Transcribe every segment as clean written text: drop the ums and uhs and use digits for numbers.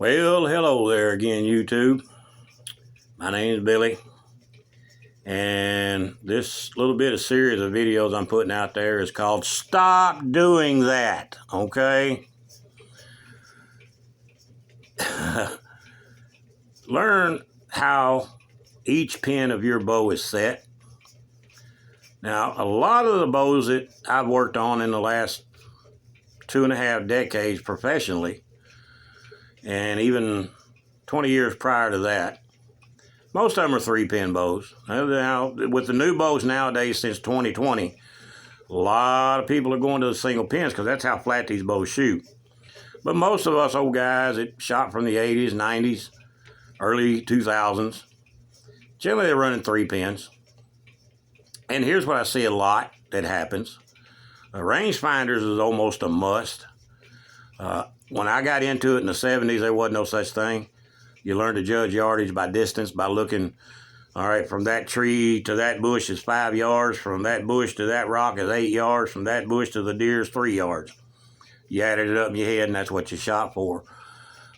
Well, hello there again, YouTube. My name is Billy, and this little bit of series of videos I'm putting out there is called Stop Doing That, okay? Learn how each pin of your bow is set. Now, a lot of the bows that I've worked on in the last 2.5 decades professionally, and even 20 years prior to that, most of them are 3-pin bows. Now, with the new bows nowadays since 2020, a lot of people are going to the single pins because that's how flat these bows shoot. But most of us old guys that shot from the 80s, 90s, early 2000s, generally they're running 3 pins. And here's what I see a lot that happens. Rangefinders is almost a must. When I got into it in the 70s, there wasn't no such thing. You learn to judge yardage by distance, by looking, all right, from that tree to that bush is 5 yards, from that bush to that rock is 8 yards, from that bush to the deer is 3 yards. You added it up in your head, and that's what you shot for.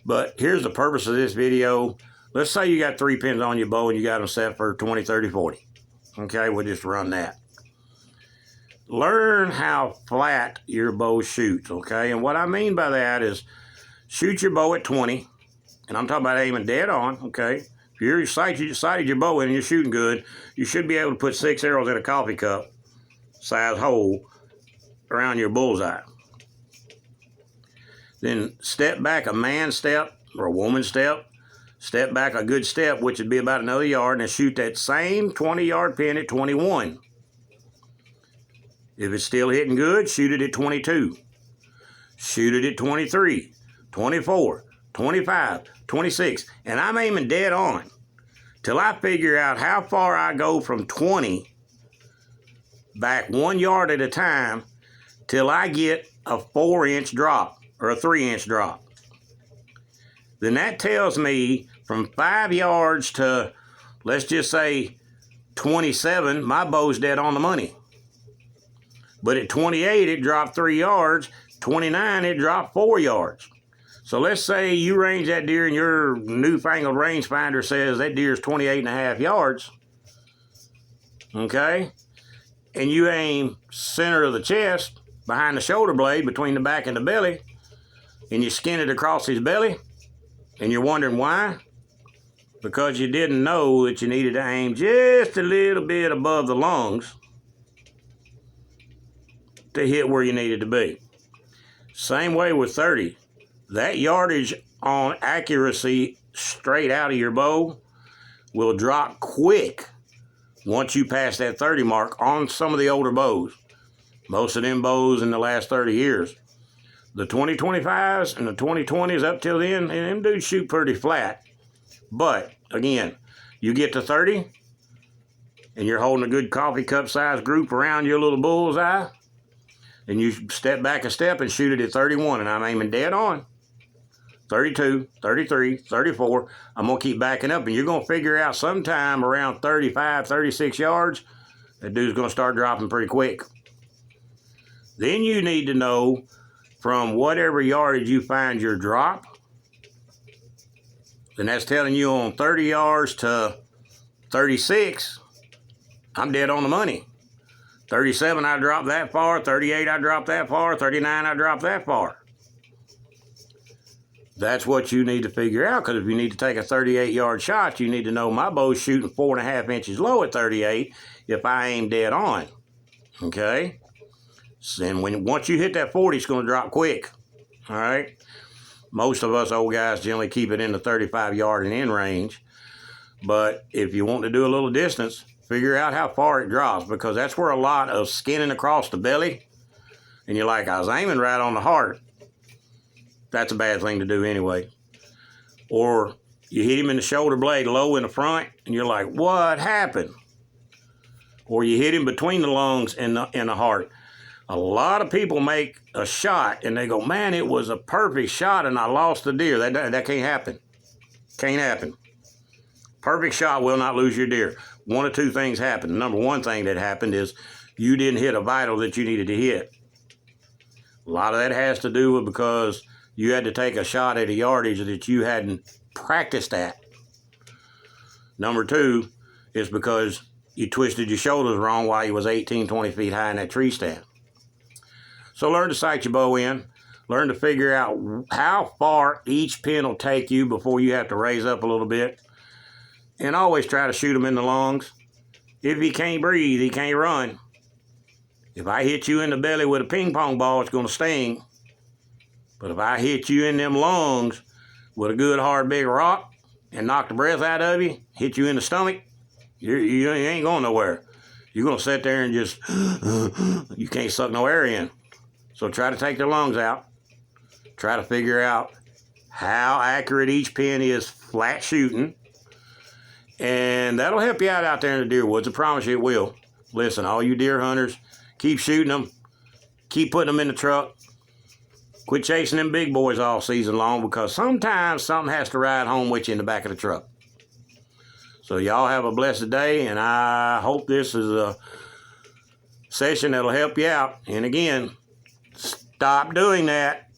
But here's the purpose of this video. Let's say you got 3 pins on your bow and you got them set for 20, 30, 40. Okay, we'll just run that. Learn how flat your bow shoots, okay? And what I mean by that is shoot your bow at 20, and I'm talking about aiming dead on, okay? If you're sighted your bow in and you're shooting good, you should be able to put 6 arrows in a coffee cup size hole around your bullseye. Then step back a man step or a woman step. Step back a good step, which would be about another yard, and shoot that same 20-yard pin at 21. If it's still hitting good, shoot it at 22. Shoot it at 23, 24, 25, 26. And I'm aiming dead on till I figure out how far I go from 20 back 1 yard at a time till I get a 4-inch drop or a 3-inch drop. Then that tells me from 5 yards to, let's just say, 27, my bow's dead on the money. But at 28, it dropped 3 yards. 29, it dropped 4 yards. So let's say you range that deer and your newfangled rangefinder says that deer's 28.5 yards. Okay? And you aim center of the chest, behind the shoulder blade, between the back and the belly, and you skin it across his belly, and you're wondering why? Because you didn't know that you needed to aim just a little bit above the lungs to hit where you needed to be. Same way with 30. That yardage on accuracy straight out of your bow will drop quick once you pass that 30 mark on some of the older bows. Most of them bows in the last 30 years. The 2025s and the 2020s up till then, and them dudes shoot pretty flat. But, again, you get to 30, and you're holding a good coffee cup size group around your little bullseye, and you step back a step and shoot it at 31, and I'm aiming dead on. 32, 33, 34. I'm going to keep backing up, and you're going to figure out sometime around 35, 36 yards, that dude's going to start dropping pretty quick. Then you need to know from whatever yardage you find your drop, then that's telling you on 30 yards to 36, I'm dead on the money. 37, I dropped that far. 38, I dropped that far. 39, I dropped that far. That's what you need to figure out, because if you need to take a 38-yard shot, you need to know my bow's shooting 4.5 inches low at 38 if I aim dead on. Okay? And once you hit that 40, it's going to drop quick. All right? Most of us old guys generally keep it in the 35-yard and in range. But if you want to do a little distance, figure out how far it drops, because that's where a lot of skinning across the belly, and you're like, I was aiming right on the heart. That's a bad thing to do anyway. Or you hit him in the shoulder blade low in the front, and you're like, what happened? Or you hit him between the lungs and the heart. A lot of people make a shot, and they go, man, it was a perfect shot, and I lost the deer. That can't happen. Can't happen. Perfect shot will not lose your deer. One of two things happened. Number one thing that happened is you didn't hit a vital that you needed to hit. A lot of that has to do with because you had to take a shot at a yardage that you hadn't practiced at. Number two is because you twisted your shoulders wrong while you was 18, 20 feet high in that tree stand. So learn to sight your bow in. Learn to figure out how far each pin will take you before you have to raise up a little bit. And always try to shoot them in the lungs. If he can't breathe, he can't run. If I hit you in the belly with a ping pong ball, it's going to sting. But if I hit you in them lungs with a good hard big rock and knock the breath out of you, hit you in the stomach, you ain't going nowhere. You're going to sit there and just, you can't suck no air in. So try to take the lungs out. Try to figure out how accurate each pin is flat shooting. And that'll help you out there in the deer woods. I promise you it will. Listen, all you deer hunters, keep shooting them. Keep putting them in the truck. Quit chasing them big boys all season long, because sometimes something has to ride home with you in the back of the truck. So y'all have a blessed day, and I hope this is a session that'll help you out. And again, stop doing that.